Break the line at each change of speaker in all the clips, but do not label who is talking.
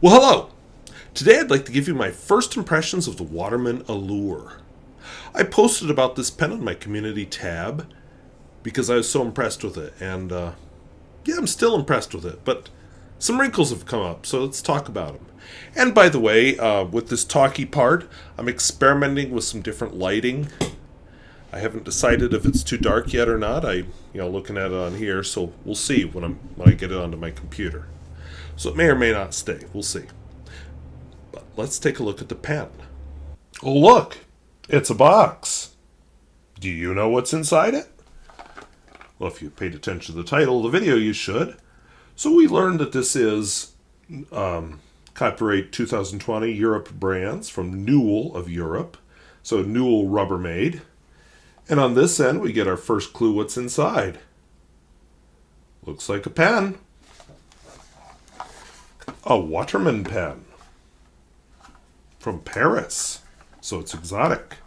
Well, hello! Today I'd like to give you my first impressions of the Waterman Allure. I posted about this pen on my community tab because I was so impressed with it, and yeah, I'm still impressed with it, but some wrinkles have come up, so let's talk about them. And by the way, with this talky part, I'm experimenting with some different lighting. I haven't decided if it's too dark yet or not. Looking at it on here, so we'll see when I get it onto my computer. So it may or may not stay. We'll see. But let's take a look at the pen. Oh, look! It's a box. Do you know what's inside it? Well, if you paid attention to the title of the video, you should. So we learned that this is copyright 2020 Europe brands from Newell of Europe. So Newell Rubbermaid. And on this end, we get our first clue what's inside. Looks like a pen. A Waterman pen. From Paris. So it's exotic.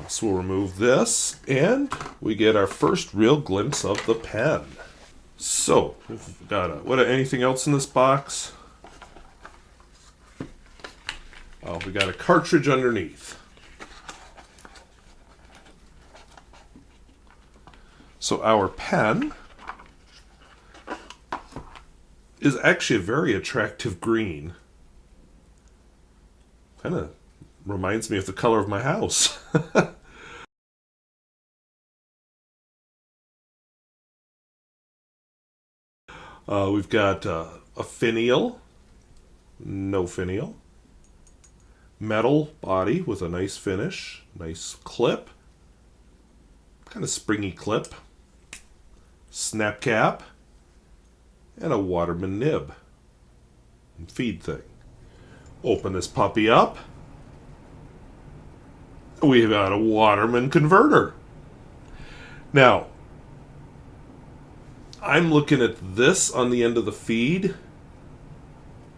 So we'll remove this, and we get our first real glimpse of the pen. So, we've got anything else in this box? Oh, we got a cartridge underneath. So our pen is actually a very attractive green. Kind of reminds me of the color of my house. We've got a finial, no finial, metal body with a nice finish, nice clip, kind of springy clip, snap cap, and a Waterman nib and feed thing. Open this puppy up. We've got a Waterman converter. Now, I'm looking at this on the end of the feed.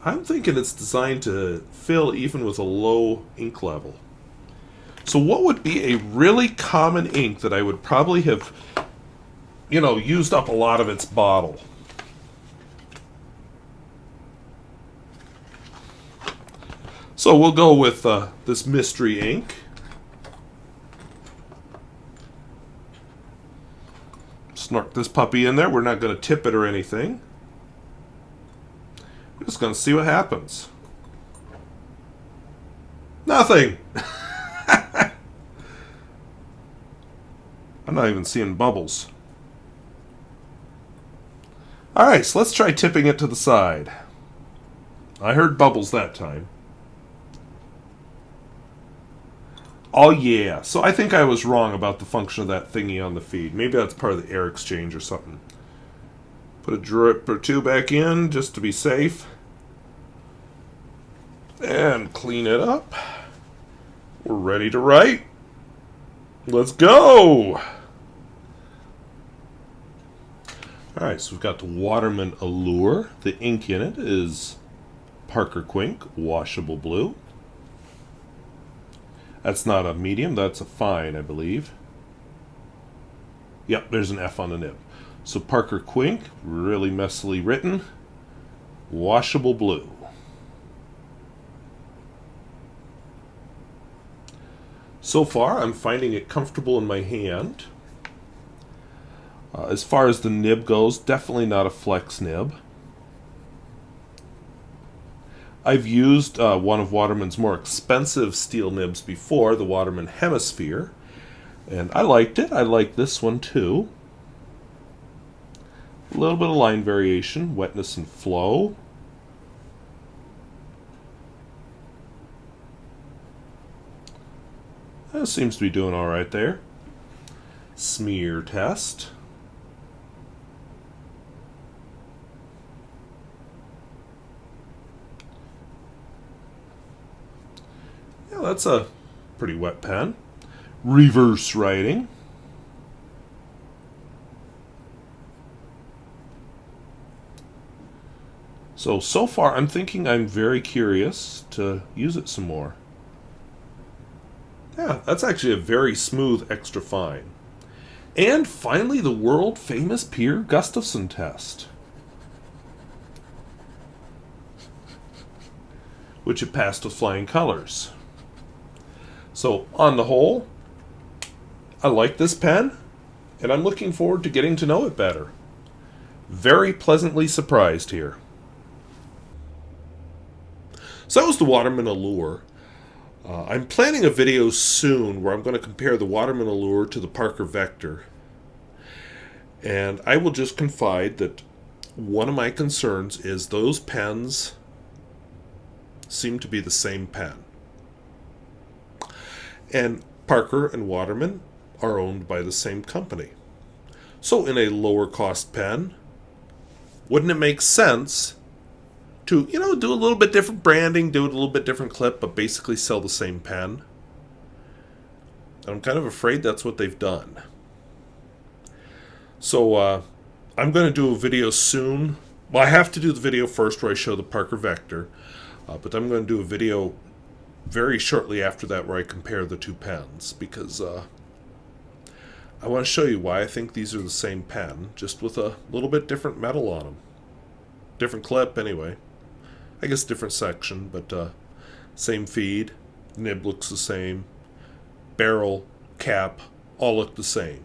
I'm thinking it's designed to fill even with a low ink level. So what would be a really common ink that I would probably have, used up a lot of its bottle? So we'll go with this mystery ink. Snort this puppy in there. We're not going to tip it or anything. We're just going to see what happens. Nothing! I'm not even seeing bubbles. Alright, so let's try tipping it to the side. I heard bubbles that time. Oh yeah, so I think I was wrong about the function of that thingy on the feed. Maybe that's part of the air exchange or something. Put a drip or two back in just to be safe. And clean it up. We're ready to write. Let's go! Alright, so we've got the Waterman Allure. The ink in it is Parker Quink Washable Blue. That's not a medium, that's a fine, I believe. Yep, there's an F on the nib. So Parker Quink, really messily written. Washable blue. So far, I'm finding it comfortable in my hand. As far as the nib goes, definitely not a flex nib. I've used one of Waterman's more expensive steel nibs before, the Waterman Hemisphere, and I liked it. I like this one too. A little bit of line variation, wetness and flow. That seems to be doing all right there. Smear test. Yeah, that's a pretty wet pen. Reverse writing. So far I'm thinking I'm very curious to use it some more. Yeah, that's actually a very smooth extra fine. And finally, the world famous Pierre Gustafsson test. which it passed with flying colors. So on the whole, I like this pen, and I'm looking forward to getting to know it better. Very pleasantly surprised here. So that was the Waterman Allure. I'm planning a video soon where I'm going to compare the Waterman Allure to the Parker Vector. And I will just confide that one of my concerns is those pens seem to be the same pen. And Parker and Waterman are owned by the same company. So in a lower cost pen, wouldn't it make sense to, do a little bit different branding, do it a little bit different clip, but basically sell the same pen? And I'm kind of afraid that's what they've done. So I'm going to do a video soon. Well, I have to do the video first where I show the Parker Vector, but I'm going to do a video very shortly after that where I compare the two pens, because I want to show you why I think these are the same pen, just with a little bit different metal on them. Different clip, anyway. I guess different section, but same feed. Nib looks the same. Barrel, cap, all look the same.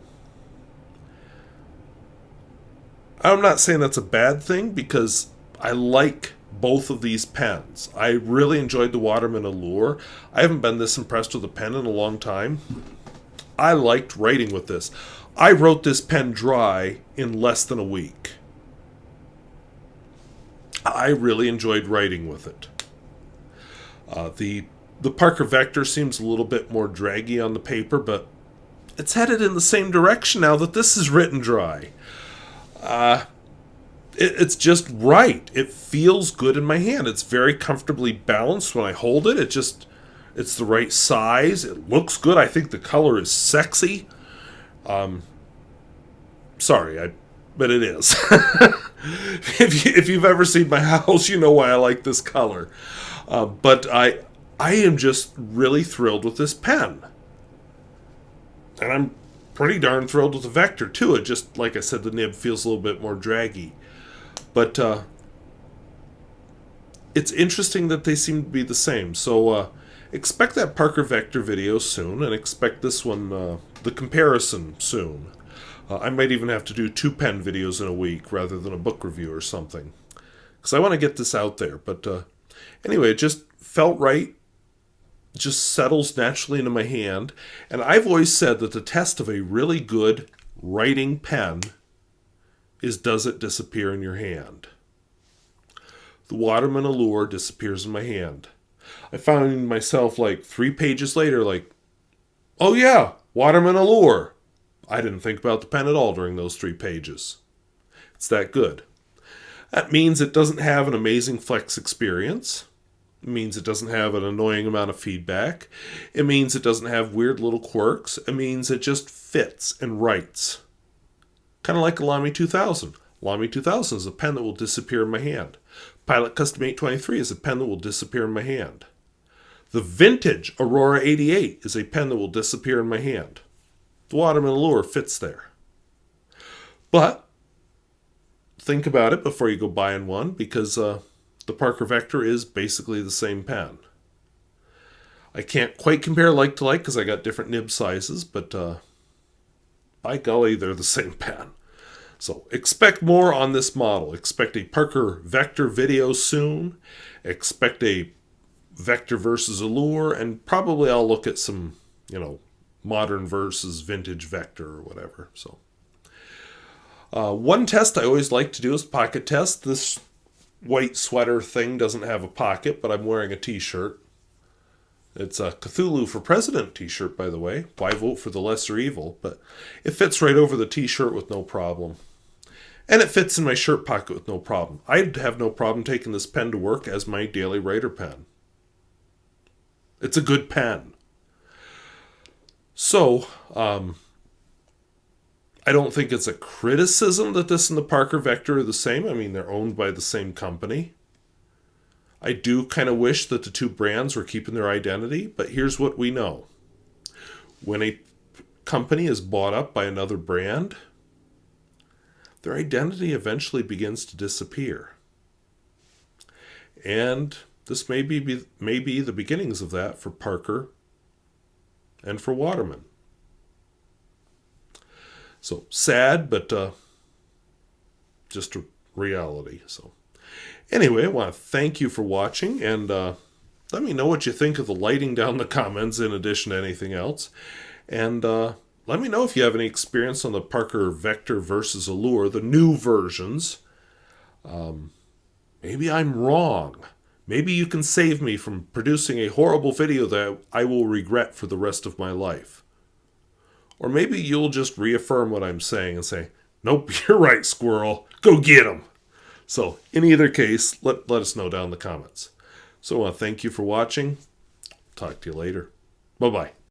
I'm not saying that's a bad thing, because I like both of these pens. I really enjoyed the Waterman Allure. I haven't been this impressed with a pen in a long time. I liked writing with this. I wrote this pen dry in less than a week. I really enjoyed writing with it. The Parker Vector seems a little bit more draggy on the paper, but it's headed in the same direction now that this is written dry. It's just right. It feels good in my hand. It's very comfortably balanced when I hold it. It's the right size. It looks good. I think the color is sexy. But it is. If you've ever seen my house, you know why I like this color. But I am just really thrilled with this pen. And I'm pretty darn thrilled with the Vector, too. It just, like I said, the nib feels a little bit more draggy. But it's interesting that they seem to be the same. So expect that Parker Vector video soon, and expect this one, the comparison, soon. I might even have to do 2 pen videos in a week rather than a book review or something, because I want to get this out there. But anyway, it just felt right. It just settles naturally into my hand. And I've always said that the test of a really good writing pen is, does it disappear in your hand? The Waterman Allure disappears in my hand. I found myself like 3 pages later like, oh yeah, Waterman Allure. I didn't think about the pen at all during those 3 pages. It's that good. That means it doesn't have an amazing flex experience. It means it doesn't have an annoying amount of feedback. It means it doesn't have weird little quirks. It means it just fits and writes. Kind of like a Lamy 2000. Lamy 2000 is a pen that will disappear in my hand. Pilot Custom 823 is a pen that will disappear in my hand. The vintage Aurora 88 is a pen that will disappear in my hand. The Waterman Allure fits there. But think about it before you go buying one, because the Parker Vector is basically the same pen. I can't quite compare like to like because I got different nib sizes, but by golly, they're the same pen. So expect more on this model. Expect a Parker Vector video soon. Expect a Vector versus Allure, and probably I'll look at some, modern versus vintage Vector or whatever. So one test I always like to do is pocket test. This white sweater thing doesn't have a pocket, but I'm wearing a t-shirt. It's a Cthulhu for President t-shirt, by the way. Why vote for the lesser evil? But it fits right over the t-shirt with no problem. And it fits in my shirt pocket with no problem. I'd have no problem taking this pen to work as my daily writer pen. It's a good pen. So, I don't think it's a criticism that this and the Parker Vector are the same. I mean, they're owned by the same company. I do kind of wish that the 2 brands were keeping their identity, but here's what we know. When a company is bought up by another brand, their identity eventually begins to disappear. And this may be the beginnings of that for Parker and for Waterman. So sad, but just a reality. So anyway, I want to thank you for watching, and let me know what you think of the lighting down in the comments in addition to anything else. And let me know if you have any experience on the Parker Vector versus Allure, the new versions. Maybe I'm wrong. Maybe you can save me from producing a horrible video that I will regret for the rest of my life. Or maybe you'll just reaffirm what I'm saying and say, nope, you're right, squirrel. Go get him. So in either case, let us know down in the comments. So thank you for watching. Talk to you later. Bye-bye.